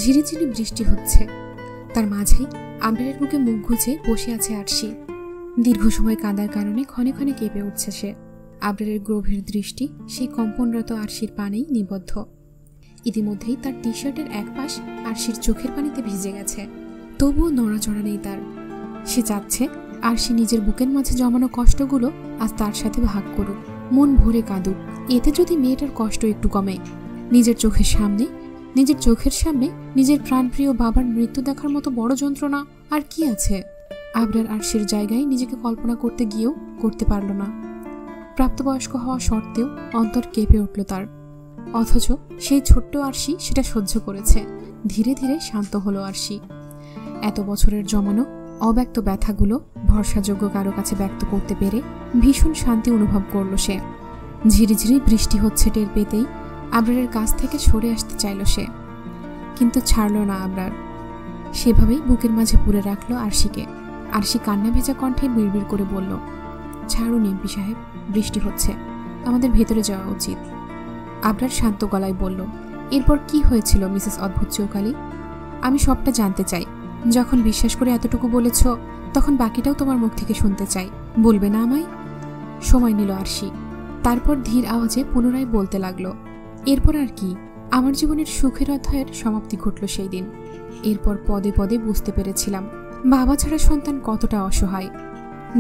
ঝিরিঝিরি বৃষ্টি হচ্ছে, তার মাঝেই আবরারের বুকে মুখ গুজে বসে আছে আরশি। দীর্ঘ সময় কাঁদার কারণে ক্ষণে ক্ষণে কেঁপে উঠছে সে। আবরারের গভীর দৃষ্টি সেই কম্পনরত আরশির পানেই নিবদ্ধ। ইতিমধ্যেই তার টি শার্টের এক পাশ আরশির চোখের পানিতে ভিজে গেছে, তবুও নড়াচড়া নেই তার। সে চাচ্ছে আরশি নিজের বুকের মাঝে জমানো কষ্টগুলো আজ তার সাথে ভাগ করুক, মন ভরে কাঁদুক। এতে যদি মেয়েটার কষ্ট একটু কমে। নিজের চোখের সামনে নিজের প্রাণপ্রিয় বাবার মৃত্যু দেখার মতো বড় যন্ত্রণা আর কি আছে? আবরার আরশির জায়গায় নিজেকে কল্পনা করতে গিয়েও করতে পারল না। প্রাপ্তবয়স্ক হওয়া সত্ত্বেও অন্তর কেঁপে উঠল তার। অথচ সেই ছোট্ট আরশি সেটা সহ্য করেছে। ধীরে ধীরে শান্ত হলো আরশি। এত বছরের জমানো অব্যক্ত ব্যথাগুলো ভরসাযোগ্য কারো কাছে ব্যক্ত করতে পেরে ভীষণ শান্তি অনুভব করল সে। ঝিরিঝিরি বৃষ্টি হচ্ছে টের পেতেই আবরারের কাছ থেকে সরে আসতে চাইল সে, কিন্তু ছাড়ল না আবরার। সেভাবেই বুকের মাঝে পুরে রাখলো আরশিকে। আরশি কান্না ভেজা কণ্ঠে বিড়বিড় করে বলল, ছাড়ুন এমপি সাহেব, বৃষ্টি হচ্ছে, আমাদের ভেতরে যাওয়া উচিত। আবরার শান্ত গলায় বলল, এরপর কি হয়েছিল মিসেস অদ্ভুত চৌকালি? আমি সবটা জানতে চাই। যখন বিশ্বাস করে এতটুকু বলেছ, তখন বাকিটাও তোমার মুখ থেকে শুনতে চাই। বলবে না আমায়? সময় নিল আরশি, তারপর ধীর আওয়াজে পুনরায় বলতে লাগলো, এরপর আর কি? আমার জীবনের সুখের অধ্যায়ের সমাপ্তি ঘটল সেই দিন। এরপর পদে পদে বুঝতে পেরেছিলাম বাবা ছাড়া সন্তান কতটা অসহায়।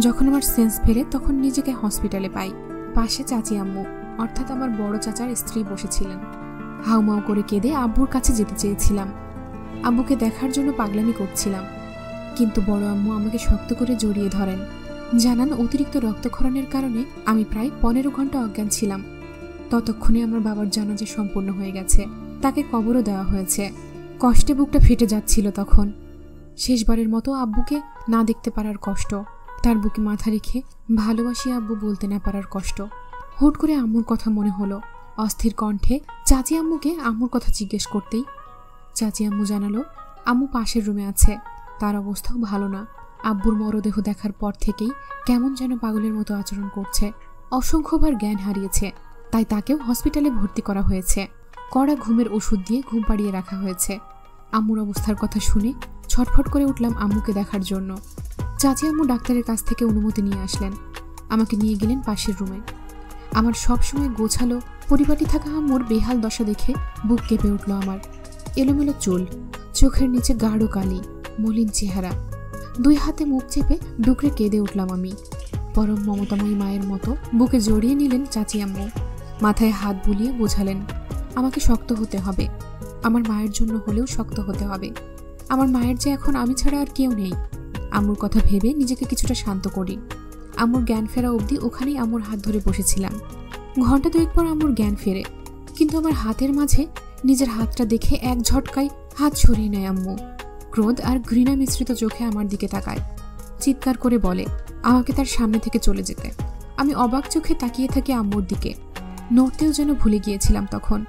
যখন আমার সেন্স ফেরে তখন নিজেকে হসপিটালে পাই। পাশে চাচি আম্মু, অর্থাৎ আমার বড় চাচার স্ত্রী বসেছিলেন। হাউমাউ করে কেঁদে আব্বুর কাছে যেতে চেয়েছিলাম। আব্বুকে দেখার জন্য পাগলামি করছিলাম, কিন্তু বড় আম্মু আমাকে শক্ত করে জড়িয়ে ধরেন। জানান অতিরিক্ত রক্তক্ষরণের কারণে আমি প্রায় 15 ঘন্টা অজ্ঞান ছিলাম। ততক্ষণে আমার বাবার জানাজা সম্পূর্ণ হয়ে গেছে, তাকে কবরও দেওয়া হয়েছে। কষ্টে বুকটা ফেটে যাচ্ছিল তখন। শেষবারের মতো আব্বুকে না দেখতে পারার কষ্ট, তার বুকে মাথা রেখে ভালোবাসি আব্বু বলতে না পারার কষ্ট। হুট করে আম্মুর কথা মনে হলো। অস্থির কণ্ঠে চাচি আম্মুকে আম্মুর কথা জিজ্ঞেস করতেই চাচি আম্মু জানালো, আম্মু পাশের রুমে আছে, তার অবস্থাও ভালো না। আব্বুর মরদেহ দেখার পর থেকেই কেমন যেন পাগলের মতো আচরণ করছে। অসংখ্যবার জ্ঞান হারিয়েছে, তাই তাকেও হসপিটালে ভর্তি করা হয়েছে। কড়া ঘুমের ওষুধ দিয়ে ঘুম পাড়িয়ে রাখা হয়েছে। আম্মুর অবস্থার কথা শুনে ছটফট করে উঠলাম আম্মুকে দেখার জন্য। চাচি আম্মু ডাক্তারের কাছ থেকে অনুমতি নিয়ে আসলেন, আমাকে নিয়ে গেলেন পাশের রুমে। আমার সবসময় গোছালো পরিপাটি থাকা আম্মুর বেহাল দশা দেখে বুক কেঁপে উঠল আমার। এলোমেলো চুল, চোখের নিচে গাঢ় কালি, মলিন চেহারা। 2 হাতে মুখ চেপে ডুকরে কেঁদে উঠলাম আমি। পরম মমতাময়ী মায়ের মতো বুকে জড়িয়ে নিলেন চাচি আম্মু। মাথায় হাত বুলিয়ে বোঝালেন, আমাকে শক্ত হতে হবে, আমার মায়ের জন্য হলেও শক্ত হতে হবে। আমার মায়ের যে এখন আমি ছাড়া আর কেউ নেই। আম্মুর কথা ভেবে নিজেকে কিছুটা শান্ত করি। আম্মুর জ্ঞান ফেরা অবধি ওখানেই আম্মুর হাত ধরে বসেছিলাম। ঘন্টা 2 পর আম্মুর জ্ঞান ফেরে, কিন্তু আমার হাতের মাঝে নিজের হাতটা দেখে এক ঝটকায় হাত সরিয়ে নেয় আম্মু। ক্রোধ আর ঘৃণা মিশ্রিত চোখে আমার দিকে তাকায়, চিৎকার করে বলে আমাকে তার সামনে থেকে চলে যেতে। আমি অবাক চোখে তাকিয়ে থাকি আম্মুর দিকে, নড়তেও যেন ভুলে গিয়েছিলাম তখন।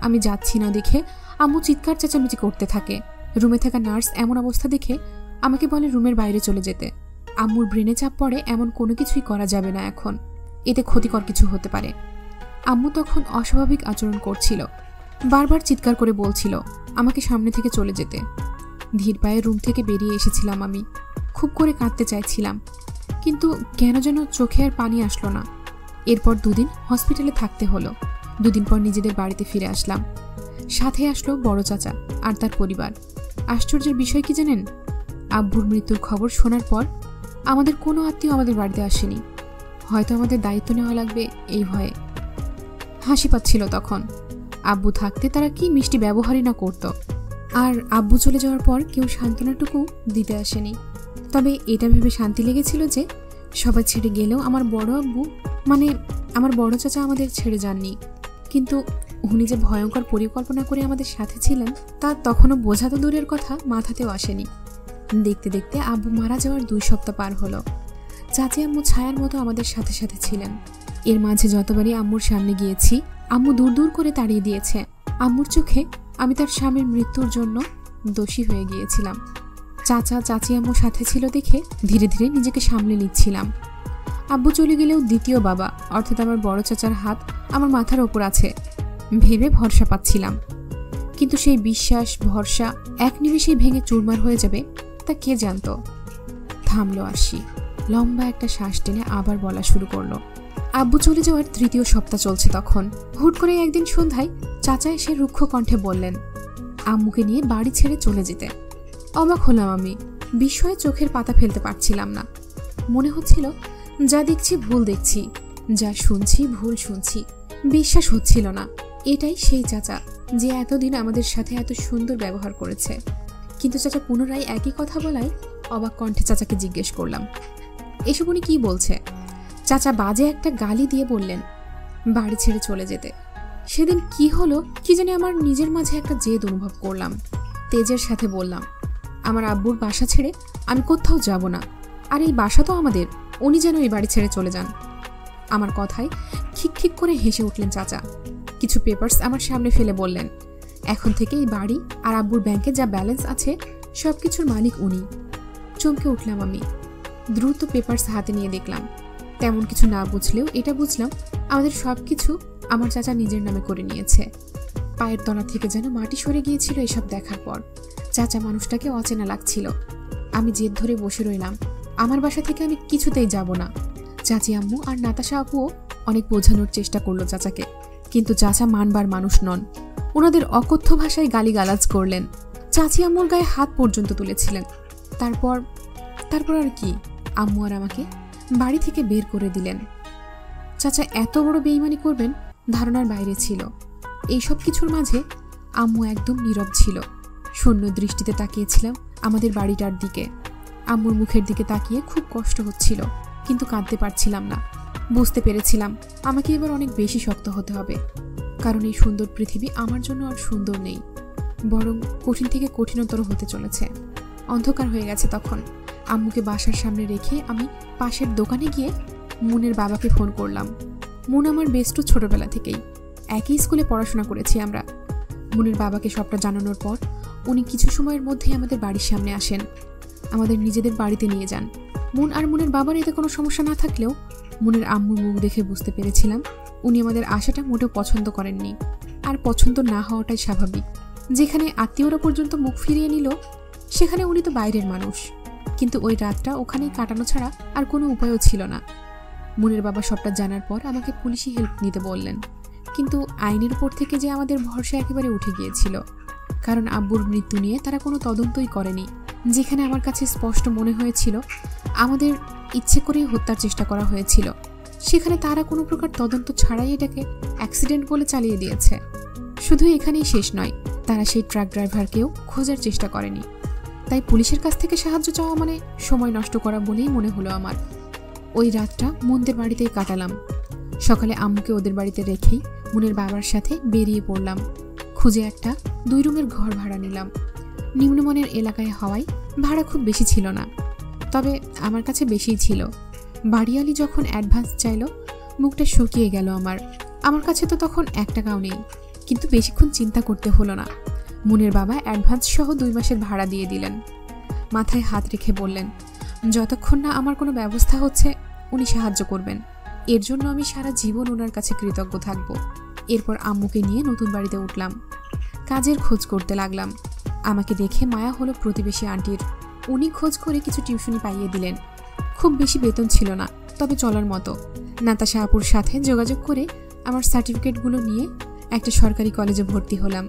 আমি যাচ্ছি না দেখে আম্মু চিৎকার চেঁচামেচি করতে থাকে। রুমে থাকা নার্স এমন অবস্থা দেখে আমাকে বলে রুমের বাইরে চলে যেতে। আম্মুর ব্রেনে চাপ পড়ে এমন কোনো কিছুই করা যাবে না এখন, এতে ক্ষতিকর কিছু হতে পারে। আম্মু তখন অস্বাভাবিক আচরণ করছিল, বারবার চিৎকার করে বলছিল আমাকে সামনে থেকে চলে যেতে। ধীর পায়ে রুম থেকে বেরিয়ে এসেছিলাম আমি। খুব করে কাঁদতে চাইছিলাম, কিন্তু কেন যেন চোখে আর পানি আসলো না। এরপর 2 দিন হসপিটালে থাকতে হলো। 2 দিন পর নিজেদের বাড়িতে ফিরে আসলাম। সাথে আসলো বড় চাচা আর তার পরিবার। আশ্চর্যের বিষয় কি জানেন? আব্বুর মৃত্যুর খবর শোনার পর আমাদের কোনো আত্মীয় আমাদের বাড়িতে আসেনি। হয়তো আমাদের দায়িত্ব নেওয়া লাগবে এই ভয়ে। হাসি পাচ্ছিল তখন। আব্বু থাকতে তারা কি মিষ্টি ব্যবহারই না করত। আর আব্বু চলে যাওয়ার পর কেউ সান্ত্বনাটুকু দিতে আসেনি। তবে এটা ভেবে শান্তি লেগেছিল যে সবাই ছেড়ে গেলেও আমার বড় আব্বু, মানে আমার বড় চাচা আমাদের ছেড়ে যাননি। কিন্তু উনি যে ভয়ঙ্কর পরিকল্পনা করে আমাদের সাথে ছিলেন তা তখনও বোঝা তো দূরের কথা, মাথাতেও আসেনি। দেখতে দেখতে আব্বু মারা যাওয়ার 2 সপ্তাহ পার হলো। চাচি আম্মু ছায়ার মতো আমাদের সাথে সাথে ছিলেন। এর মাঝে যতবারই আম্মুর সামনে গিয়েছি আম্মু দূর দূর করে তাড়িয়ে দিয়েছে। আম্মুর চোখে আমি তার স্বামীর মৃত্যুর জন্য দোষী হয়ে গিয়েছিলাম। চাচা চাচি আম্মু সাথে ছিল দেখে ধীরে ধীরে নিজেকে সামলে নিচ্ছিলাম। আব্বু চলে গেলেও দ্বিতীয় বাবা অর্থাৎ আমার বড় চাচার হাত আমার মাথার ওপর আছে ভেবে ভরসা পাচ্ছিলাম। কিন্তু সেই বিশ্বাস ভরসা এক নিমেষেই ভেঙে চুরমার হয়ে যাবে তা কে জানত। থামলো আরশি, লম্বা একটা শ্বাস টেনে আবার বলা শুরু করলো। আব্বু চলে যাওয়ার 3য় সপ্তাহ চলছে তখন। হুট করে একদিন সন্ধ্যায় চাচা এসে রুক্ষ কণ্ঠে বললেন আম্মুকে নিয়ে বাড়ি ছেড়ে চলে যেতে। অবাক হলাম আমি, বিস্ময়ে চোখের পাতা ফেলতে পারছিলাম না। মনে হচ্ছিল যা দেখছি ভুল দেখছি, যা শুনছি ভুল শুনছি। বিশ্বাস হচ্ছিল না এটাই সেই চাচা যে এতদিন আমাদের সাথে এত সুন্দর ব্যবহার করেছে। কিন্তু চাচা পুনরায় একই কথা বলায় অবাক কণ্ঠে চাচাকে জিজ্ঞেস করলাম, এসব উনি কি বলছে? চাচা বাজে একটা গালি দিয়ে বললেন বাড়ি ছেড়ে চলে যেতে। সেদিন কি হলো কি জানি, আমার নিজের মাঝে একটা জেদ অনুভব করলাম। তেজের সাথে বললাম, আমার আব্বুর বাসা ছেড়ে আমি কোথাও যাব না, আর এই বাসা তো আমাদের, উনি যেন এই বাড়ি ছেড়ে চলে যান। আমার কথায় খিক খিক করে হেসে উঠলেন চাচা। কিছু পেপারস আমার সামনে ফেলে বললেন, এখন থেকে এই বাড়ি আর আব্বুর ব্যাংকে যা ব্যালেন্স আছে সবকিছুর মালিক উনি। চমকে উঠলাম আমি, দ্রুত পেপারস হাতে নিয়ে দেখলাম। তেমন কিছু না বুঝলেও এটা বুঝলাম আমাদের সবকিছু আমার চাচা নিজের নামে করে নিয়েছে। পায়ের তলা থেকে যেন মাটি সরে গিয়েছিল এসব দেখার পর। চাচা মানুষটাকে অচেনা লাগছিল। আমি জেদ ধরে বসে রইলাম, আমার বাসা থেকে আমি কিছুতেই যাব না। চাচি আম্মু আর নাতাশা আপুও অনেক বোঝানোর চেষ্টা করলো চাচাকে, কিন্তু চাচা মানবার মানুষ নন। ওনাদের অকথ্য ভাষায় গালিগালাজ করলেন, চাচি আম্মুর গায়ে হাত পর্যন্ত তুলেছিলেন। তারপর আর কি, আম্মু আর আমাকে বাড়ি থেকে বের করে দিলেন। চাচা এত বড় বেইমানি করবেন ধারণার বাইরে ছিল। এইসব কিছুর মাঝে আম্মু একদম নীরব ছিল। শূন্য দৃষ্টিতে তাকিয়েছিলাম আমাদের বাড়িটার দিকে। আম্মুর মুখের দিকে তাকিয়ে খুব কষ্ট হচ্ছিল, কিন্তু কাঁদতে পারছিলাম না। বুঝতে পেরেছিলাম আমাকে এবার অনেক বেশি শক্ত হতে হবে, কারণ এই সুন্দর পৃথিবী আমার জন্য আর সুন্দর নেই, বরং কঠিন থেকে কঠিনতর হতে চলেছে। অন্ধকার হয়ে গেছে তখন। আম্মুকে বাসার সামনে রেখে আমি পাশের দোকানে গিয়ে মুনের বাবাকে ফোন করলাম। মুন আমার বেস্টু ছোটবেলা থেকেই, একই স্কুলে পড়াশোনা করেছি আমরা। মুনের বাবাকে সবটা জানানোর পর উনি কিছু সময়ের মধ্যেই আমাদের বাড়ির সামনে আসেন, আমাদের নিজেদের বাড়িতে নিয়ে যান। মুন আর মুনের বাবার এতে কোনো সমস্যা না থাকলেও মুনের আম্মুর মুখ দেখে বুঝতে পেরেছিলাম উনি আমাদের আশাটা মোটেও পছন্দ করেননি। আর পছন্দ না হওয়াটাই স্বাভাবিক। যেখানে আত্মীয়রা পর্যন্ত মুখ ফিরিয়ে নিল, সেখানে উনি তো বাইরের মানুষ। কিন্তু ওই রাতটা ওখানেই কাটানো ছাড়া আর কোনো উপায়ও ছিল না। মুনের বাবা সবটা জানার পর আমাকে পুলিশি হেল্প নিতে বললেন, কিন্তু আইনের উপর থেকে যে আমাদের ভরসা একেবারে উঠে গিয়েছিল। কারণ আব্বুর মৃত্যু নিয়ে তারা কোনো তদন্তই করেনি। যেখানে আমার কাছে স্পষ্ট মনে হয়েছিল আমাদের ইচ্ছে করেই হত্যার চেষ্টা করা হয়েছিল, সেখানে তারা কোনো প্রকার তদন্ত ছাড়াই এটাকে অ্যাক্সিডেন্ট বলে চালিয়ে দিয়েছে। শুধু এখানেই শেষ নয়, তারা সেই ট্রাক ড্রাইভারকেও খোঁজার চেষ্টা করেনি। তাই পুলিশের কাছ থেকে সাহায্য চাওয়া মানে সময় নষ্ট করা বলেই মনে হলো আমার। ওই রাতটা মুনদের বাড়িতেই কাটালাম। সকালে আম্মুকে ওদের বাড়িতে রেখেই মুনের বাবার সাথে বেরিয়ে পড়লাম। খুঁজে একটা 2 রুমের ঘর ভাড়া নিলাম। নিম্নমানের এলাকায় হওয়ায় ভাড়া খুব বেশি ছিল না, তবে আমার কাছে বেশিই ছিল। বাড়িওয়ালি যখন অ্যাডভান্স চাইল, মুখটা শুকিয়ে গেল আমার কাছে তো তখন 1 টাকাও নেই। কিন্তু বেশিক্ষণ চিন্তা করতে হলো না। মুনের বাবা অ্যাডভান্স সহ 2 মাসের ভাড়া দিয়ে দিলেন। মাথায় হাত রেখে বললেন, যতক্ষণ না আমার কোনো ব্যবস্থা হচ্ছে উনি সাহায্য করবেন। এর জন্য আমি সারা জীবন ওনার কাছে কৃতজ্ঞ থাকব। এরপর আম্মুকে নিয়ে নতুন বাড়িতে উঠলাম। কাজের খোঁজ করতে লাগলাম। আমাকে দেখে মায়া হলো প্রতিবেশী আন্টির। উনি খোঁজ করে কিছু টিউশনি পাইয়ে দিলেন। খুব বেশি বেতন ছিল না, তবে চলার মতো। নাতাশা আপুর সাথে যোগাযোগ করে আমার সার্টিফিকেটগুলো নিয়ে একটা সরকারি কলেজে ভর্তি হলাম।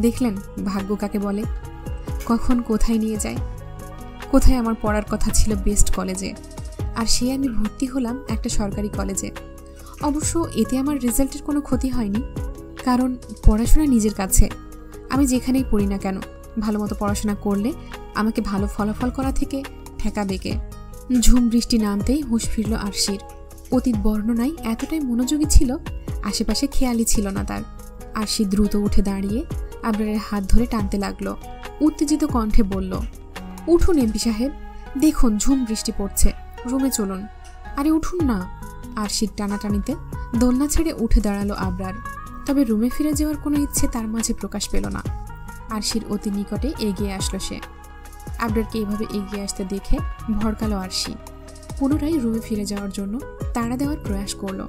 দেখলেন ভাগ্য কাকে বলে, কখন কোথায় নিয়ে যায়। কোথায় আমার পড়ার কথা ছিল বেস্ট কলেজে, আর সে আমি ভর্তি হলাম একটা সরকারি কলেজে। অবশ্য এতে আমার রেজাল্টের কোনো ক্ষতি হয়নি, কারণ পড়াশোনা নিজের কাছে। আমি যেখানেই পড়ি না কেন, ভালো মতো পড়াশোনা করলে আমাকে ভালো ফলাফল করা থেকে ঠেকাবে কে। ঝুম বৃষ্টি নামতেই হুঁশ ফিরল আরশির। অতীত বর্ণনায় এতটাই মনোযোগী ছিল, আশেপাশে খেয়ালই ছিল না তার। আরশি দ্রুত উঠে দাঁড়িয়ে আবরারের হাত ধরে টানতে লাগলো। উত্তেজিত কণ্ঠে বলল, উঠুন এমপি সাহেব, দেখুন ঝুম বৃষ্টি পড়ছে, রুমে চলুন। আরে উঠুন না। আরশির টানাটানিতে দোলনা ছেড়ে উঠে দাঁড়ালো আবরার। তবে রুমে ফিরে যাওয়ার কোনো ইচ্ছে তার মাঝে প্রকাশ পেল না। আরশির অতি নিকটে এগিয়ে আসলো সে। আবরারকে এইভাবে এগিয়ে আসতে দেখে ভড়কালো আরশি। পুনরায় রুমে ফিরে যাওয়ার জন্য তাড়া দেওয়ার প্রয়াস করল,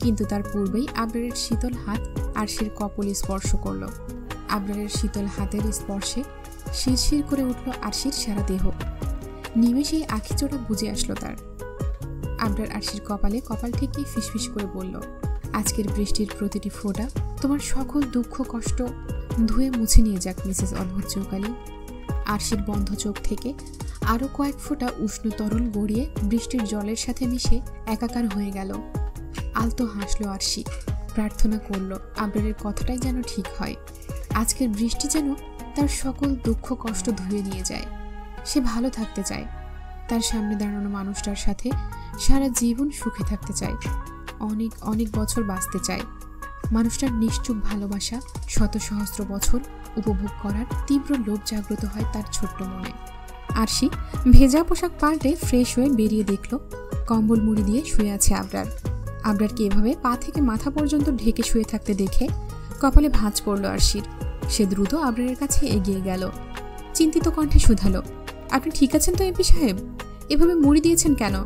কিন্তু তার পূর্বেই আবরারের শীতল হাত আরশির কপলে স্পর্শ করল। আবরারের শীতল হাতের স্পর্শে শিরশির করে উঠল আরশির সারা দেহ। নিমেষেই আখিচোড়া বুঝে আসলো তার। আবরার আরশির কপালে কপাল ঠেকিয়ে ফিসফিস করে বলল, আজকের বৃষ্টির প্রতিটি ফোঁটা তোমার সকল দুঃখ কষ্ট ধুয়ে মুছে নিয়ে যাক মিসেস অদ্ভুত চৌকালি। আরশির বন্ধ চোখ থেকে আরও কয়েক ফোঁটা উষ্ণ তরল গড়িয়ে বৃষ্টির জলের সাথে মিশে একাকার হয়ে গেল। আলতো হাসলো আরশি, প্রার্থনা করল আবরারের কথাটাই যেন ঠিক হয়। আজকের বৃষ্টি যেন তার সকল দুঃখ কষ্ট ধুয়ে নিয়ে যায়। সে ভালো থাকতে চায়, তার সামনে দাঁড়ানো মানুষটার সাথে সারা জীবন সুখে থাকতে চায়, অনেক অনেক বছর বাঁচতে চায়। মানুষটার নিশ্চুপ ভালোবাসা শত সহস্র বছর উপভোগ করার তীব্র লোভ জাগ্রত হয় তার ছোট্ট মনে। আরশি ভেজা পোশাক পাল্টে ফ্রেশ হয়ে বেরিয়ে দেখল কম্বল মুড়ি দিয়ে শুয়ে আছে আবরার। আবরারকে এভাবে পা থেকে মাথা পর্যন্ত ঢেকে শুয়ে থাকতে দেখে কপালে ভাঁজ পড়ল আরশির। সে দ্রুত আবরারের কাছে এগিয়ে গেল, চিন্তিত কণ্ঠে শুধালো, আপনি ঠিক আছেন তো এমপি সাহেব? এভাবে মুড়ি দিয়েছেন কেন?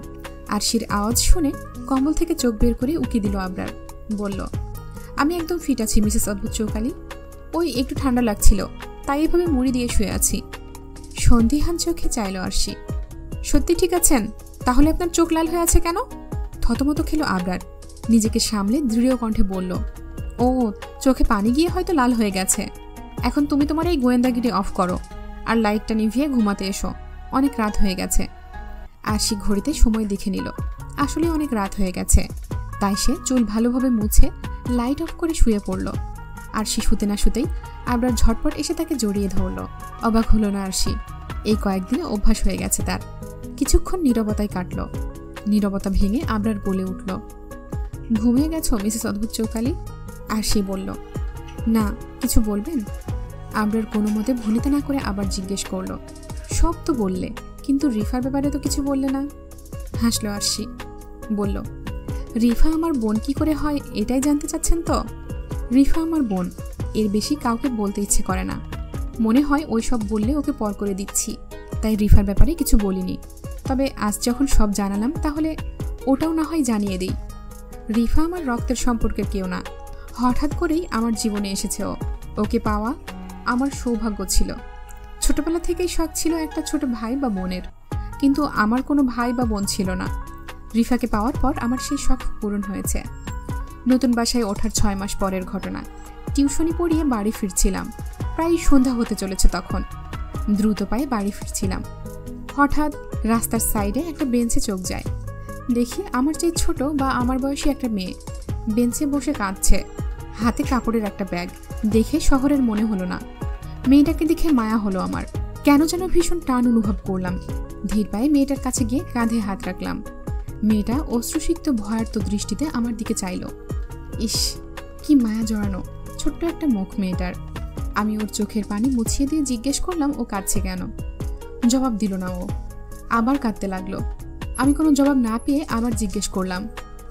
আরশির আওয়াজ শুনে কম্বল থেকে চোখ বের করে উকি দিল আবরার। বলল, আমি একদম ফিট আছি মিসেস অদ্ভুত চৌকালি, ওই একটু ঠান্ডা লাগছিল তাই এভাবে মুড়ি দিয়ে শুয়ে আছি। সন্দিহান চোখে চাইল আরশি, সত্যি ঠিক আছেন? তাহলে আপনার চোখ লাল হয়ে আছে কেন? থতমত খেল আবরার, নিজেকে সামলে দৃঢ় কণ্ঠে বলল, ও চোখে পানি গিয়ে হয়তো লাল হয়ে গেছে। এখন তুমি তোমার এই গোয়েন্দাগিরি অফ করো আর লাইটটা নিভিয়ে ঘুমাতে এসো, অনেক রাত হয়ে গেছে। আরশি ঘড়িতে সময় দেখে নিল, আসলে অনেক রাত হয়ে গেছে। তাই সে চুল ভালোভাবে মুছে লাইট অফ করে শুয়ে পড়ল। আরশি শুতে না শুতেই আবরার ঝটপট এসে তাকে জড়িয়ে ধরল। অবাক হলো না আরশি, এই কয়েকদিনে অভ্যাস হয়ে গেছে তার। কিছুক্ষণ নীরবতায় কাটল। নীরবতা ভেঙে আবরার বলে উঠল, ঘুমিয়ে গেছো মিসেস অদ্ভুত চৌকালি? আরশি বলল, না, কিছু বলবেন? আবরার কোনো মতে ভনিতা না করে আবার জিজ্ঞেস করল, সব তো বললে, কিন্তু রিফার ব্যাপারে তো কিছু বললে না। হাসলো আরশি, বলল, রিফা আমার বোন কি করে হয় এটাই জানতে চাচ্ছেন তো? রিফা আমার বোন, এর বেশি কাউকে বলতে ইচ্ছে করে না। মনে হয় ওই সব বললে ওকে পর করে দিচ্ছি, তাই রিফার ব্যাপারে কিছু বলিনি। তবে আজ যখন সব জানালাম তাহলে ওটাও না হয় জানিয়ে দিই। রিফা আমার রক্তের সম্পর্কের কেউ না, হঠাৎ করেই আমার জীবনে এসেছে ও। ওকে পাওয়া আমার সৌভাগ্য ছিল। ছোটবেলা থেকেই শখ ছিল একটা ছোট ভাই বা বোনের, কিন্তু আমার কোনো ভাই বা বোন ছিল না। রিফাকে পাওয়ার পর আমার সেই শখ পূরণ হয়েছে। নতুন বাসায় ওঠার 6 মাস পরের ঘটনা। টিউশনি পড়িয়ে বাড়ি ফিরছিলাম, প্রায় সন্ধ্যা হতে চলেছে তখন। দ্রুত পায়ে বাড়ি ফিরছিলাম, হঠাৎ রাস্তার সাইডে একটা বেঞ্চে চোখ যায়। দেখি আমার চেয়ে ছোট বা আমার বয়সী একটা মেয়ে বেঞ্চে বসে কাঁদছে, হাতে কাপড়ের একটা ব্যাগ। দেখে শহরের মনে হলো না। মেয়েটাকে দেখে মায়া হলো আমার, কেন যেন ভীষণ টান অনুভব করলাম। ধীর পায়ে মেয়েটার কাছে গিয়ে কাঁধে হাত রাখলাম। মেয়েটা অশ্রুসিক্ত ভয়ার্ত দৃষ্টিতে আমার দিকে চাইল। ইস, কি মায়া জড়ানো ছোট্ট একটা মুখ মেয়েটার। আমি ওর চোখের পানি মুছিয়ে দিয়ে জিজ্ঞেস করলাম ও কাঁদছে কেন। জবাব দিল না ও, আবার কাঁদতে লাগলো। আমি কোনো জবাব না পেয়ে আবার জিজ্ঞেস করলাম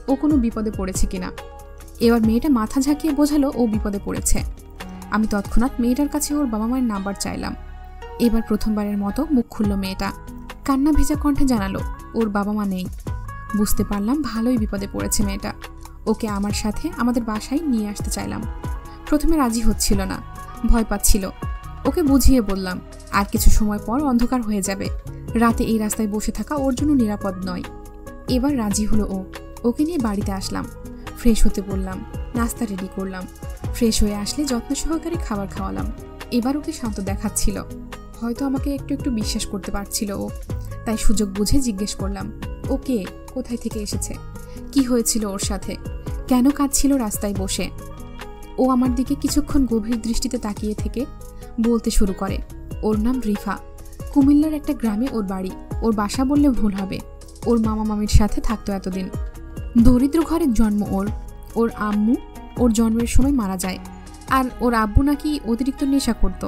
ও কোনো বিপদে পড়েছে কিনা। এবার মেয়েটা মাথা ঝাঁকিয়ে বোঝালো ও বিপদে পড়েছে। আমি তৎক্ষণাৎ মেয়েটার কাছে ওর বাবা মায়ের নাম্বার চাইলাম। এবার প্রথমবারের মতো মুখ খুলল মেয়েটা, কান্না ভেজা কণ্ঠে জানালো ওর বাবা মা নেই। বুঝতে পারলাম ভালোই বিপদে পড়েছে মেয়েটা। ওকে আমার সাথে আমাদের বাসায় নিয়ে আসতে চাইলাম। প্রথমে রাজি হচ্ছিল না, ভয় পাচ্ছিল। ওকে বুঝিয়ে বললাম আর কিছু সময় পর অন্ধকার হয়ে যাবে, রাতে এই রাস্তায় বসে থাকা ওর জন্য নিরাপদ নয়। এবার রাজি হলো ও। ওকে নিয়ে বাড়িতে আসলাম, ফ্রেশ হতে বললাম, নাস্তা রেডি করলাম। ফ্রেশ হয়ে আসলে যত্ন সহকারে খাবার খাওয়ালাম। এবার ওকে শান্ত দেখাচ্ছিল, হয়তো আমাকে একটু একটু বিশ্বাস করতে পারছিল ও। তাই সুযোগ বুঝে জিজ্ঞেস করলাম, ও কে, কোথায় থেকে এসেছে, কি হয়েছিল ওর সাথে, কেন কাঁদছিল রাস্তায় বসে। ও আমার দিকে কিছুক্ষণ গভীর দৃষ্টিতে তাকিয়ে থেকে বলতে শুরু করে, ওর নাম রিফা, কুমিল্লার একটা গ্রামে ওর বাড়ি। ওর বাসা বললে ভুল হবে। ওর মামা মামির সাথে থাকতো এতদিন। দরিদ্র ঘরের জন্ম ওর। ওর আম্মু ওর জন্মের সময় মারা যায়, আর ওর আব্বু নাকি অতিরিক্ত নেশা করত,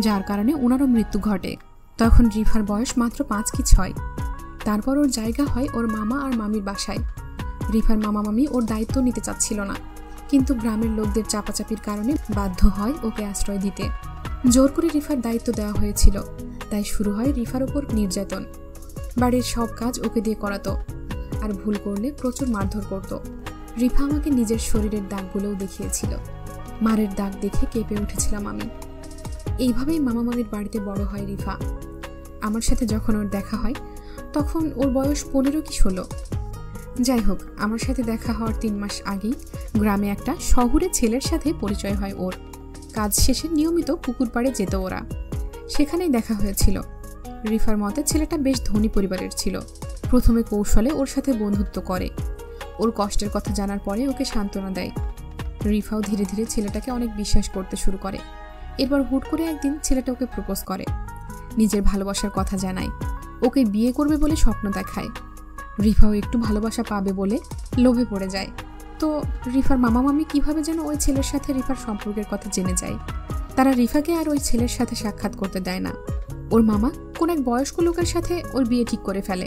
যার কারণে ওনারও মৃত্যু ঘটে। তখন রিফার বয়স মাত্র 5 কি 6। তারপর ওর জায়গা হয় ওর মামা আর মামির বাসায়। রিফার মামা মামি ওর দায়িত্ব নিতে চাচ্ছিল না, কিন্তু গ্রামের লোকদের চাপাচাপির কারণে বাধ্য হয় ওকে আশ্রয় দিতে। জোর করে রিফার দায়িত্ব দেওয়া হয়েছিল, তাই শুরু হয় রিফার ওপর নির্যাতন। বাড়ির সব কাজ ওকে দিয়ে করাতো, আর ভুল করলে প্রচুর মারধর করত। রিফা আমাকে নিজের শরীরের দাগগুলোও দেখিয়েছিল। মারের দাগ দেখে কেঁপে উঠেছিলাম আমি। এইভাবেই মামা মামির বাড়িতে বড় হয় রিফা। আমার সাথে যখন ওর দেখা হয় তখন ওর বয়স 15 কি 16। যাই হোক, আমার সাথে দেখা হওয়ার 3 মাস আগেই গ্রামে একটা শহুরে ছেলের সাথে পরিচয় হয় ওর। কাজ শেষে নিয়মিত পুকুর পাড়ে যেত ওরা, সেখানেই দেখা হয়েছিল। রিফার মতে ছেলেটা বেশ ধনী পরিবারের ছিল। প্রথমে কৌশলে ওর সাথে বন্ধুত্ব করে, ওর কষ্টের কথা জানার পরে ওকে সান্ত্বনা দেয়। রিফাও ধীরে ধীরে ছেলেটাকে অনেক বিশ্বাস করতে শুরু করে। এরপর হুট করে একদিন ছেলেটা ওকে প্রপোজ করে, নিজের ভালোবাসার কথা জানায়, ওকে বিয়ে করবে বলে স্বপ্ন দেখায়। রিফাও একটু ভালোবাসা পাবে বলে লোভে পড়ে যায়। তো রিফার মামা মামি কিভাবে যেন ওই ছেলের সাথে রিফার সম্পর্কের কথা জেনে যায়। তারা রিফাকে আর ওই ছেলের সাথে সাক্ষাৎ করতে দেয় না। ওর মামা কোন এক বয়স্ক লোকের সাথে ওর বিয়ে ঠিক করে ফেলে।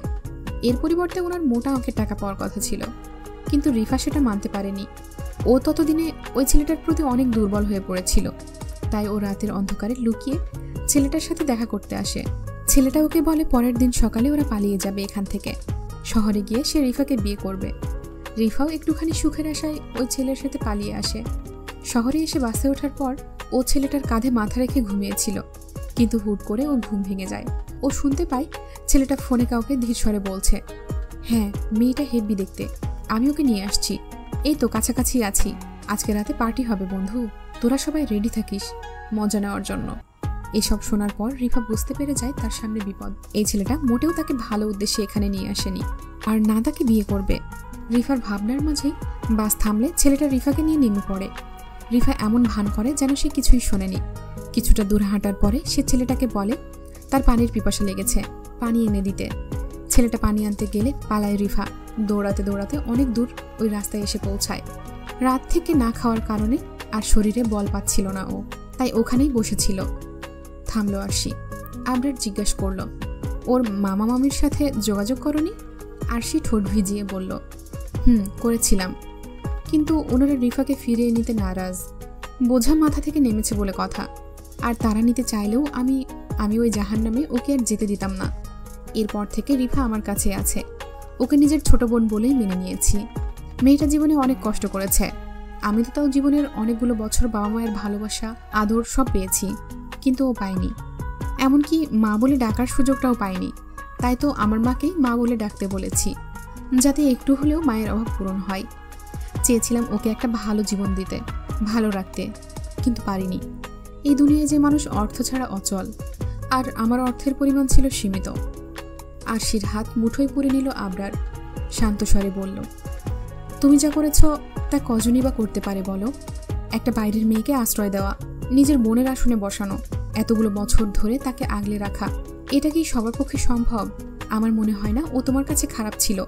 এর পরিবর্তে ওনার মোটা অঙ্কের টাকা পাওয়ার কথা ছিল, কিন্তু রিফা সেটা মানতে পারেনি। ও ততদিনে ওই ছেলেটার প্রতি অনেক দুর্বল হয়ে পড়েছিল। তাই ও রাতের অন্ধকারে লুকিয়ে ছেলেটার সাথে দেখা করতে আসে। ছেলেটা ওকে বলে পরের দিন সকালে ওরা পালিয়ে যাবে এখান থেকে, শহরে গিয়ে সে রিফাকে বিয়ে করবে। রিফাও একটুখানি সুখের আশায় ওই ছেলের সাথে পালিয়ে আসে। শহরে এসে বাসে ওঠার পর ও ছেলেটার কাঁধে মাথা রেখে ঘুমিয়েছিল, কিন্তু হুট করে ও ঘুম ভেঙে যায়। ও শুনতে পায় ছেলেটা ফোনে কাউকে ধীর স্বরে বলছে, হ্যাঁ মেয়েটা হেব্বি দেখতে, আমি ওকে নিয়ে আসছি, এই তো কাছাকাছি আছি, আজকে রাতে পার্টি হবে বন্ধু, তোরা সবাই রেডি থাকিস মজা নেওয়ার জন্য। এসব শোনার পর রিফা বুঝতে পেরে যায় তার সামনে বিপদ। এই ছেলেটা মোটেও তাকে ভালো উদ্দেশ্যে এখানে নিয়ে আসেনি, আর না তাকে বিয়ে করবে। রিফার ভাবনার মাঝেই বাস থামলে ছেলেটা রিফাকে নিয়ে নেমে পড়ে। রিফা এমন ভান করে যেন সে কিছুই শোনেনি। কিছুটা দূর হাঁটার পরে সে ছেলেটাকে বলে তার পানির পিপাসা লেগেছে, পানি এনে দিতে। ছেলেটা পানি আনতে গেলে পালায় রিফা। দৌড়াতে দৌড়াতে অনেক দূর ওই রাস্তায় এসে পৌঁছায়। রাত থেকে না খাওয়ার কারণে আর শরীরে বল পাচ্ছিল না ও, তাই ওখানেই বসেছিল। থামলো আরশি। আবরার জিজ্ঞাসা করলো, ওর মামা মামির সাথে যোগাযোগ করনি? আরশি ঠোঁট ভিজিয়ে বলল, করেছিলাম, কিন্তু ওনারা রিফাকে ফিরিয়ে নিতে নারাজ। বোঝা মাথা থেকে নেমেছে বলে কথা, আর তারা নিতে চাইলেও আমি ওই জাহান্নামে ওকে আর যেতে দিতাম না। এরপর থেকে রিফা আমার কাছে আছে, ওকে নিজের ছোট বোন বলেই মেনে নিয়েছি। মেয়েটা জীবনে অনেক কষ্ট করেছে, আমি তো তাও জীবনের অনেকগুলো বছর বাবা মায়ের ভালোবাসা আদর সব পেয়েছি, কিন্তু ও পায়নি, এমনকি মা বলে ডাকার সুযোগটাও পায়নি। তাই তো আমার মাকেই মা বলে ডাকতে বলেছি, যাতে একটু হলেও মায়ের অভাব পূরণ হয়। চেয়েছিলাম ওকে একটা ভালো জীবন দিতে, ভালো রাখতে, কিন্তু পারিনি। এই দুনিয়ায় যে মানুষ অর্থ ছাড়া অচল, আর আমার অর্থের পরিমাণ ছিল সীমিত। আরশির হাত মুঠোয় পুরে নিল আবরার, শান্ত স্বরে বলল, তুমি যা করেছ তা কজনই বা করতে পারে বলো? একটা বাইরের মেয়েকে আশ্রয় দেওয়া, নিজের বোনের আসনে বসানো, এতগুলো বছর ধরে তাকে আগলে রাখা, এটা কি সবার পক্ষে সম্ভব? আমার মনে হয় না ও তোমার কাছে খারাপ ছিল,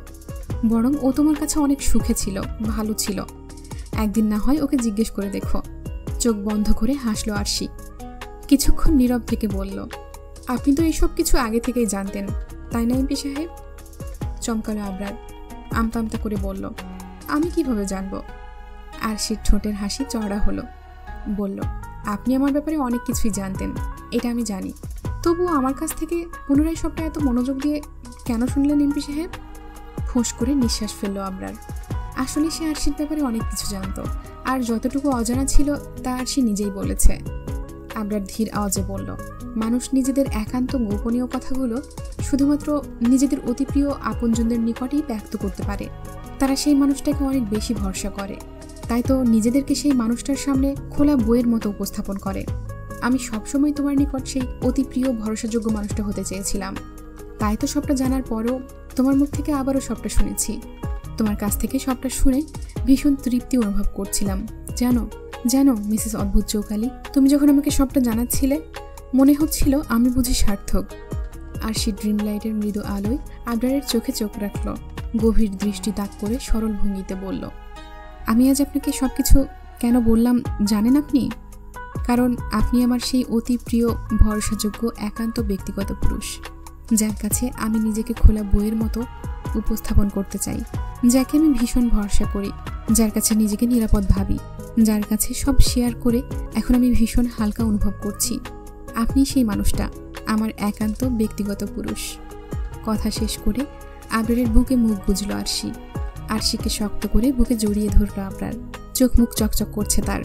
বরং ও তোমার কাছে অনেক সুখে ছিল, ভালো ছিল। একদিন না হয় ওকে জিজ্ঞেস করে দেখো। চোখ বন্ধ করে হাসলো আরশি। কিছুক্ষণ নীরব থেকে বলল, আপনি তো এইসব কিছু আগে থেকেই জানতেন, তাই না এমপি সাহেব? চমকালো আবরার। আমতা আমতা করে বলল, আমি কিভাবে জানবো? আরশির ঠোঁটের হাসি চওড়া হলো। বলল, আপনি আমার ব্যাপারে অনেক কিছুই জানতেন, এটা আমি জানি, তবুও আমার কাছ থেকে পুনরায় সবটা এত মনোযোগ দিয়ে কেন শুনলেন এমপি সাহেব? ফোঁস করে নিঃশ্বাস ফেলল আবরার। আসলে সে আরশির ব্যাপারে অনেক কিছু জানতো, আর যতটুকু অজানা ছিল তা আরশি নিজেই বলেছে। আবরার ধীর আওয়াজে বলল, মানুষ নিজেদের একান্ত গোপনীয় কথাগুলো শুধুমাত্র নিজেদের অতি প্রিয় আপনজনদের নিকটেই ব্যক্ত করতে পারে। তারা সেই মানুষটাকে অনেক বেশি ভরসা করে, তাই তো নিজেদেরকে সেই মানুষটার সামনে খোলা বইয়ের মতো উপস্থাপন করে। আমি সবসময় তোমার নিকট সেই অতি প্রিয় ভরসাযোগ্য মানুষটা হতে চেয়েছিলাম, তাই তো সবটা জানার পরও তোমার মুখ থেকে আবারও সবটা শুনেছি। তোমার কাছ থেকে সবটা শুনে ভীষণ তৃপ্তি অনুভব করছিলাম। জানো মিসেস অদ্ভুত চৌকালি, তুমি যখন আমাকে সবটা জানাচ্ছিলে মনে হচ্ছিল আমি বুঝি সার্থক। আরশি ড্রিম লাইটের মৃদু আলোয় আবরারের চোখে চোখ রাখল, গভীর দৃষ্টি তাক করে সরল ভঙ্গিতে বলল, আমি আজ আপনাকে সবকিছু কেন বললাম জানেন আপনি? কারণ আপনি আমার সেই অতি প্রিয় ভরসাযোগ্য একান্ত ব্যক্তিগত পুরুষ, যার কাছে আমি নিজেকে খোলা বইয়ের মতো উপস্থাপন করতে চাই, যাকে আমি ভীষণ ভরসা করি, যার কাছে নিজেকে নিরাপদ ভাবি, যার কাছে সব শেয়ার করে এখন আমি ভীষণ হালকা অনুভব করছি। আপনি সেই মানুষটা, আমার একান্ত ব্যক্তিগত পুরুষ। কথা শেষ করে আবরারের বুকে মুখ গুজল আরশি। আরশিকে শক্ত করে বুকে জড়িয়ে ধরল আবরার। চোখ মুখ চকচক করছে তার,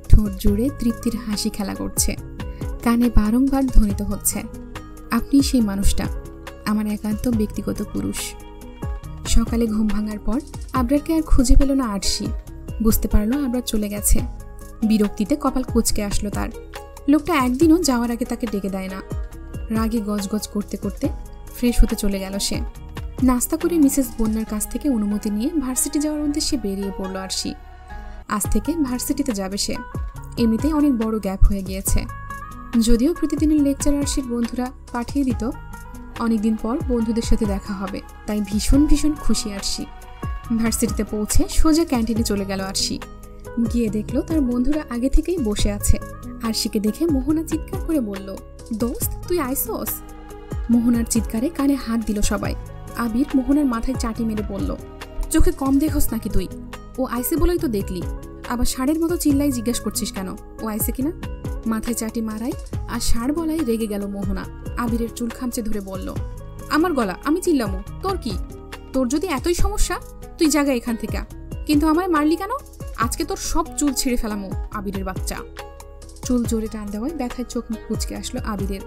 ঠোঁট জুড়ে তৃপ্তির হাসি খেলা করছে। কানে বারংবার ধ্বনিত হচ্ছে, আপনি সেই মানুষটা, আমার একান্ত ব্যক্তিগত পুরুষ। সকালে ঘুম ভাঙার পর আবরারকে আর খুঁজে পেল না আরশি। বুঝতে পারলো আবরার চলে গেছে। বিরক্তিতে কপাল কুঁচকে আসলো তার। লোকটা একদিনও যাওয়ার আগে তাকে ডেকে দেয় না। রাগে গজগজ করতে করতে ফ্রেশ হতে চলে গেল সে। নাস্তা করে মিসেস বন্যার কাছ থেকে অনুমতি নিয়ে ভার্সিটি যাওয়ার উদ্দেশ্যে বেরিয়ে পড়ল আরশি। আজ থেকে ভার্সিটিতে যাবে সে। এমনিতেই অনেক বড় গ্যাপ হয়ে গিয়েছে। যদিও প্রতিদিনের লেকচার আরশির বন্ধুরা পাঠিয়ে দিত, অনেকদিন পর বন্ধুদের সাথে দেখা হবে, তাই ভীষণ ভীষণ খুশি আরশি। ভার্সিটিতে পৌঁছে সোজা ক্যান্টিনে চলে গেল আরশি। গিয়ে দেখলো তার বন্ধুরা আগে থেকেই বসে আছে। আরশিকে দেখে মোহনা চিৎকার করে বলল, দোস্ত তুই আইসোস? মোহনার চিৎকারে কানে হাত দিল সবাই। আবির মোহনার মাথায় চাটি মেরে বলল, চোখে কম দেখোস নাকি তুই? ও আইসে বলেই তো দেখলি, আবার ষাঁড়ের মতো চিল্লাই জিজ্ঞাসা করছিস কেন ও আইসে কিনা? মাথায় চাটি মারাই আর ষাঁড় বলাই রেগে গেল মোহনা। আবিরের চুল খামচে ধরে বলল, আমার গলা আমি চিল্লামো, তোর কি? তোর যদি এতই সমস্যা তুই জাগা এখান থেকে, কিন্তু আমায় মারলি কেন? আজকে তোর সব চুল ছিঁড়ে ফেলামো আবিরের বাচ্চা। চুল জোরে টান দেওয়ায় ব্যথায় চোখ মুখ কুচকে আসলো আবিরের।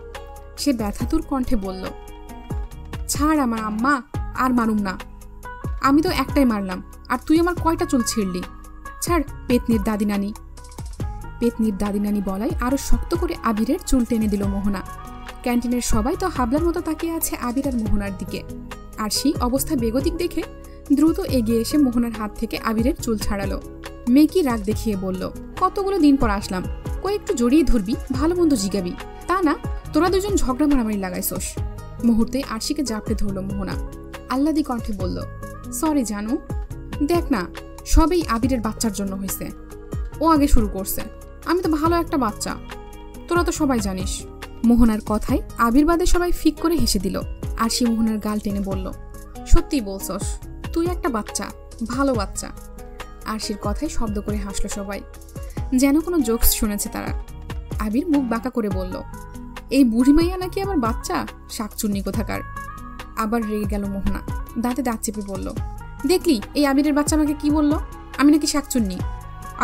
সে ব্যথাতুর কণ্ঠে বলল, ছাড় আমার আম্মা, আর মারুম না। আমি তো একটাই মারলাম, আর তুই আমার কয়টা চুল ছিঁড়লি? ছাড় পেতনির দাদি নানি। পেতনির দাদি নানি বলাই আরো শক্ত করে আবিরের চুল টেনে দিল মোহনা। ক্যান্টিনের সবাই তো হাবলার মতো তাকিয়ে আছে আবির আর মোহনার দিকে। আর সেই অবস্থা বেগতিক দেখে দ্রুত এগিয়ে এসে মোহনার হাত থেকে আবিরের চুল ছাড়ালো। মেকি রাগ দেখিয়ে বলল, কতগুলো দিন পর আসলাম, কই একটু জড়িয়ে ধরবি, ভালো মন্দ জিগাবি, তা না তোরা দুজন ঝগড়া মারামারি লাগাইছোস। মুহূর্তে আরশিকে জাপটে ধরল মোহনা। আহ্লাদি কণ্ঠে বলল, সরি জানু, দেখ না সবই আবিরের বাচ্চার জন্য হয়েছে। ও আগে শুরু করছে, আমি তো ভালো একটা বাচ্চা, তোরা তো সবাই জানিস। মোহনার কথায় আবির বাদে সবাই ফিক করে হেসে দিল। আরশি মোহনার গাল টেনে বলল, সত্যি বলছস, তুই একটা বাচ্চা, ভালো বাচ্চা। আরশির কথায় শব্দ করে হাসলো সবাই, যেন কোনো জোকস শুনেছে তারা। আবির মুখ বাঁকা করে বলল, এই বুড়ি মাইয়া নাকি আমার বাচ্চা, শাকচুন্নি কোথাকার। আবার রেগে গেল মোহনা, দাঁতে দাঁত চেপে বলল, দেখলি এই আবিরের বাচ্চা আমাকে কি বলল, আমি নাকি শাকচুন্নি?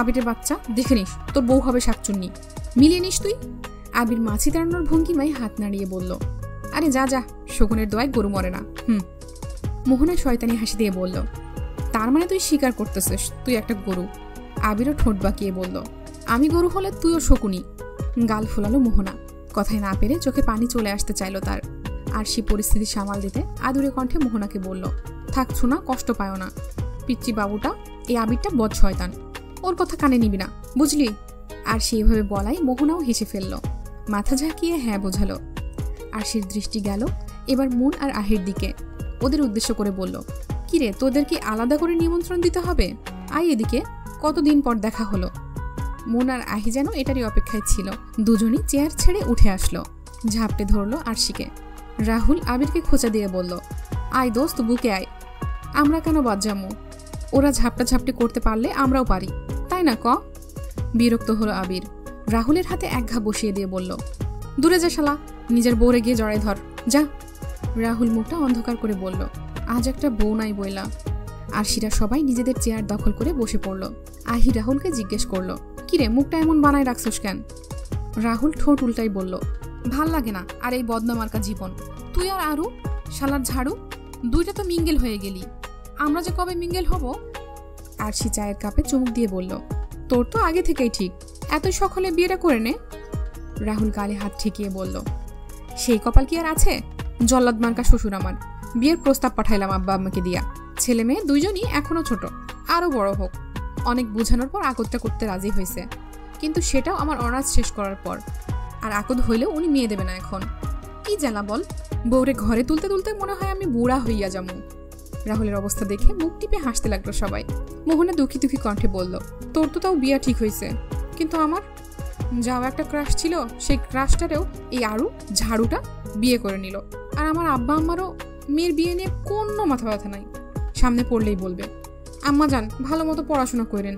আবিরের বাচ্চা, দেখে নিস তোর বউ হবে শাকচুন্নি, মিলিয়ে নিস তুই। আবির মাছি তাড়ানোর ভঙ্গিমায় হাত নাড়িয়ে বলল, আরে যা যা, শকুনের দোয়ায় গরু মরে না। মোহনা শয়তানি হাসি দিয়ে বলল, তার মানে তুই স্বীকার করতেছিস তুই একটা গরু? আবিরও ঠোঁট বাঁকিয়ে বলল, আমি গরু হলে তুইও শকুনি। গাল ফোলালো মোহনা। কথায় না পেরে চোখে পানি চলে আসতে চাইল তার। আরশি পরিস্থিতি সামাল দিতে আদুরে কণ্ঠে মোহনাকে বলল, থাক শোনা, কষ্ট পায়ও না। পিচ্চি বাবুটা, এই আবিরটা বদ শয়তান, ওর কথা কানে নিবি না, বুঝলি? আর সেইভাবে বলাই মোহনাও হেসে ফেলল, মাথা ঝাঁকিয়ে হ্যাঁ বোঝালো। আরশির দৃষ্টি গেল এবার মুন আর আহির দিকে। ওদের উদ্দেশ্য করে বলল, কিরে তোদের কি আলাদা করে নিমন্ত্রণ দিতে হবে? আয় এদিকে, কতদিন পর দেখা হলো। মুন আর আহি যেন এটারই অপেক্ষায় ছিল। দুজনই চেয়ার ছেড়ে উঠে আসলো, ঝাপটে ধরলো আরশিকে। রাহুল আবিরকে খোঁচা দিয়ে বলল, আয় দোস্ত বুকে আয়। আমরা কেন বাদ যাবো? ওরা ঝাপটা ঝাপটি করতে পারলে আমরাও পারি, তাই না ক? বিরক্ত হলো আবির। রাহুলের হাতে এক ঘা বসিয়ে দিয়ে বলল, দূরে যা শালা, নিজের বউরে গিয়ে জড়াই ধর যা। রাহুল মুখটা অন্ধকার করে বলল, আজ একটা বউ নাই বইলা। আরশিরা সবাই নিজেদের চেয়ার দখল করে বসে পড়ল। আহি রাহুলকে জিজ্ঞেস করলো, কিরে মুখটা এমন বানায় রাখছোস কেন? রাহুল ঠোঁট উল্টাই বলল, ভাল লাগে না আর এই বদনামার্কা জীবন। তুই আর আরু শালার ঝাড়ু, দুইটা তো মিঙ্গেল হয়ে গেলি, আমরা যে কবে মিঙ্গেল হব? আরশি চায়ের কাপে চুমুক দিয়ে বলল, তোর তো আগে থেকেই ঠিক, এত সকলে বিয়েটা করে নে। রাহুল গালে হাত ঠেকিয়ে বলল, সেই কপাল কি আর আছে? জল্লাদ মার্কা শ্বশুর আমার, বিয়ের প্রস্তাব পাঠাইলাম আব্বা আম্মাকে দিয়া। ছেলে মেয়ে দুইজনই এখনো ছোট, আরো বড় হোক। অনেক বোঝানোর পর আকদটা করতে রাজি হয়েছে, কিন্তু সেটাও আমার অনার্স শেষ করার পর। আর আকদ হইলেও উনি মেয়ে দেবে না এখন। কি জ্বালা বল, বউরে ঘরে তুলতে তুলতে মনে হয় আমি বুড়া হইয়া যাবো। রাহুলের অবস্থা দেখে মুখ টিপে হাসতে লাগলো সবাই। মোহনা দুঃখী দুঃখী কণ্ঠে বলল, তোর তো তাও বিয়া ঠিক হয়েছে, কিন্তু আমার যাও একটা ক্রাশ ছিল, সেই ক্রাশটারেও এই আরু ঝাড়ুটা বিয়ে করে নিল। আর আমার আব্বা আম্মারও মেয়ের বিয়ে নিয়ে কোনো মাথা ব্যথা নাই, সামনে পড়লেই বলবে। আম্মা যান ভালো মতো পড়াশোনা করেন,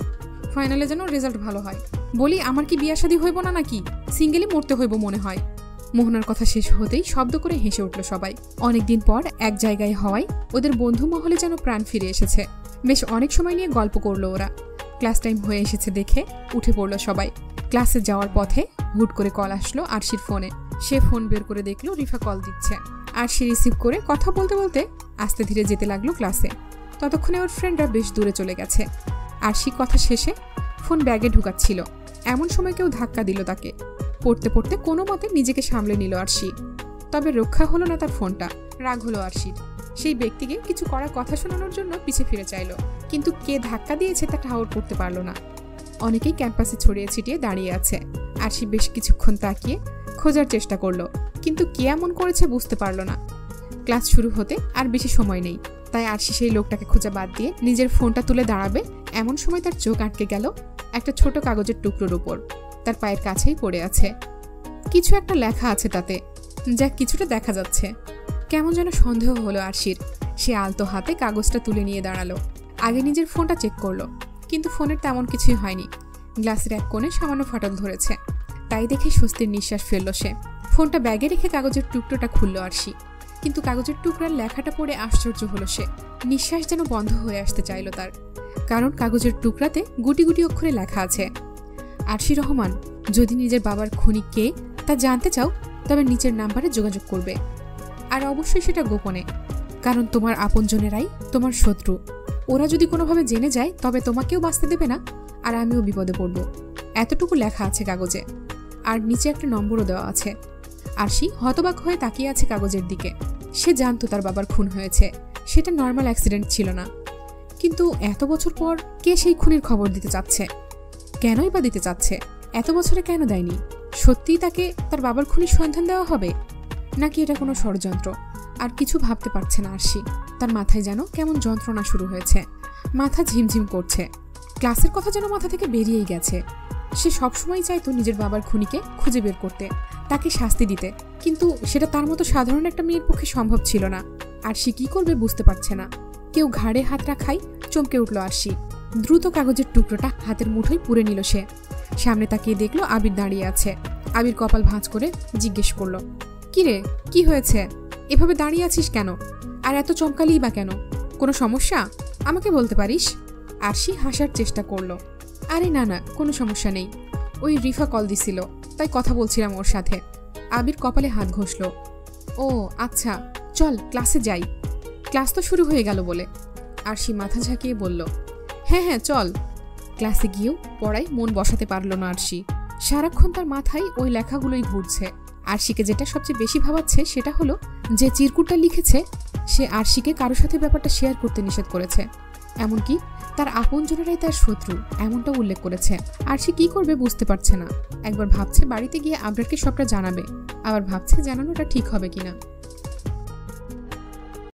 ফাইনালে যেন রেজাল্ট ভালো হয়। বলি আমার কি বিয়া শাদী হইব না নাকি? সিঙ্গেলই মরতে হইব মনে হয়। মোহনার কথা শেষ হতেই শব্দ করে হেসে উঠল সবাই। অনেকদিন পর এক জায়গায় হওয়ায় ওদের বন্ধু মহলে যেন প্রাণ ফিরে এসেছে। বেশ অনেক সময় নিয়ে গল্প করলো ওরা। ক্লাস টাইম হয়ে এসেছে দেখে উঠে পড়ল সবাই। ক্লাসে যাওয়ার পথে হুট করে কল আসলো আরশির ফোনে। সে ফোন বের করে দেখলো রিফা কল দিচ্ছে। আরশি রিসিভ করে কথা বলতে বলতে আস্তে ধীরে যেতে লাগলো ক্লাসে। ততক্ষণে ওর ফ্রেন্ডরা বেশ দূরে চলে গেছে। আরশি কথা শেষে ফোন ব্যাগে ঢুকাচ্ছিল, এমন সময় কেউ ধাক্কা দিল তাকে। পড়তে পড়তে কোনো মতে নিজেকে সামলে নিল আরশি। তবে রক্ষা হলো না তার ফোনটা। রাগ হলো আরশির। সেই ব্যক্তিকে কিছু করার কথা শোনানোর জন্য পিছে ফিরে চাইল, কিন্তু কে ধাক্কা দিয়েছে তা ঠাউর করতে পারল না। অনেকেই ক্যাম্পাসে ছড়িয়ে ছিটিয়ে দাঁড়িয়ে আছে। আরশি বেশ কিছুক্ষণ তাকিয়ে খোঁজার চেষ্টা করলো, কিন্তু কে এমন করেছে বুঝতে পারল না। ক্লাস শুরু হতে আর বেশি সময় নেই, তাই আরশি সেই লোকটাকে খোঁজা বাদ দিয়ে নিজের ফোনটা তুলে দাঁড়াবে এমন সময় তার চোখ আটকে গেল একটা ছোট কাগজের টুকরোর উপর। তার পায়ের কাছেই পড়ে আছে। কিছু একটা লেখা আছে তাতে, যা কিছুটা দেখা যাচ্ছে। কেমন যেন সন্দেহ হলো আরশির। সে আলতো হাতে কাগজটা তুলে নিয়ে দাঁড়ালো। আগে নিজের ফোনটা চেক করলো, কিন্তু ফোনের তেমন কিছুই হয়নি। গ্লাসের এক কোণে সামান্য ফাটল ধরেছে। তাই দেখে স্বস্তির নিঃশ্বাস ফেলল সে। ফোনটা ব্যাগে রেখে কাগজের টুকরোটা খুলল আরশি, কিন্তু কাগজের টুকরার লেখাটা পড়ে আশ্চর্য হলো সে। নিঃশ্বাস যেন বন্ধ হয়ে আসতে চাইল তার, কারণ কাগজের টুকরাতে গুটি গুটি অক্ষরে লেখা আছে, আরশি রহমান, যদি নিজের বাবার খুনি কে তা জানতে চাও তবে নিচের নাম্বারে যোগাযোগ করবে। আর অবশ্যই সেটা গোপনে, কারণ তোমার আপনজনেরাই তোমার শত্রু। ওরা যদি কোনোভাবে জেনে যায় তবে তোমাকেও বাঁচতে দেবে না, আর আমিও বিপদে পড়ব। এতটুকু লেখা আছে কাগজে, আর নিচে একটা নম্বরও দেওয়া আছে। আরশি হতবাক হয়ে তাকিয়ে আছে কাগজের দিকে। সে জানতো তার বাবার খুন হয়েছে, সেটা নর্মাল অ্যাক্সিডেন্ট ছিল না। কিন্তু এত বছর পর কে সেই খুনের খবর দিতে চাচ্ছে? কেনই বা দিতে চাচ্ছে? এত বছরে কেন দেয়নি? সত্যিই তাকে তার বাবার খুনির সন্ধান দেওয়া হবে, নাকি এটা কোনো ষড়যন্ত্র? আর কিছু ভাবতে পারছে না আরশি। তার মাথায় যেন কেমন যন্ত্রণা শুরু হয়েছে। মাথা ঝিমঝিম করছে। ক্লাসের কথা যেন মাথা থেকে বেরিয়েই গেছে। সে সবসময় চাইতো নিজের বাবার খুনিকে খুঁজে বের করতে, তাকে শাস্তি দিতে, কিন্তু সেটা তার মতো সাধারণ একটা মেয়ের পক্ষে সম্ভব ছিল না। আরশি কি করবে বুঝতে পারছে না। কেউ ঘাড়ে হাত রাখাই চমকে উঠল আরশি। দ্রুত কাগজের টুকরোটা হাতের মুঠোয় পুরে নিল সে। সামনে তাকিয়ে দেখলো আবির দাঁড়িয়ে আছে। আবির কপাল ভাঁজ করে জিজ্ঞেস করলো, কি রে, কি হয়েছে? এভাবে দাঁড়িয়ে আছিস কেন? আর এত চমকালিই বা কেন? কোনো সমস্যা? আমাকে বলতে পারিস? আরশি হাসার চেষ্টা করলো। আরে না না, কোনো সমস্যা নেই। ওই রিফা কল দিছিল, তাই কথা বলছিলাম ওর সাথে। আবির কপালে হাত ঘষল। ও আচ্ছা, চল ক্লাসে যাই। ক্লাস তো শুরু হয়ে গেল বলে। আরশি মাথা ঝাঁকিয়ে বলল, হ্যাঁ হ্যাঁ চল। ক্লাসে গিয়েও পড়ায় মন বসাতে পারল না আরশি। সারাক্ষণ তার মাথায় ওই লেখাগুলোই ঘুরছে। আরশিকে যেটা সবচেয়ে বেশি ভাবাচ্ছে সেটা হলো যে চিরকুটটা লিখেছে সে আরশিকে কারো সাথে ব্যাপারটা শেয়ার করতে নিষেধ করেছে। এমনকি তার আপনজনেরাই তার শত্রু, এমনটা উল্লেখ করেছে। আরশি কি করবে বুঝতে পারছে না। একবার ভাবছে বাড়িতে গিয়ে আবরারকে সবটা জানাবে, আবার ভাবছে জানানোটা ঠিক হবে কিনা।